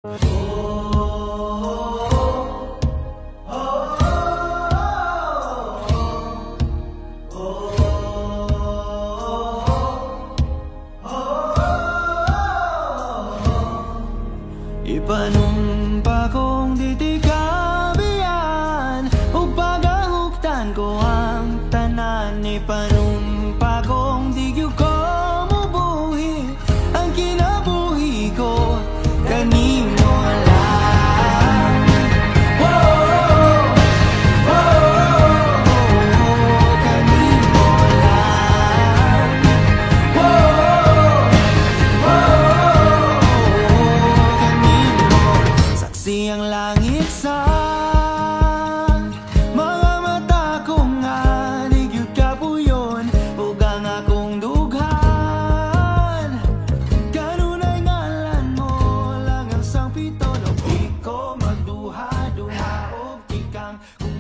Ipanumpa kong titikabian o pagahuktan ko ang tanan. Ipanumpa kong digyo ko mubuhi ang kinabuhi ko kanimo lang. Oh, oh, oh, kanimo lang. Ang langit sa mga mata kong anigid kapuyon ug ang akong dughan kanunay ngalan mo lang ang sangpito. No di ko magduha-duha og tikang kung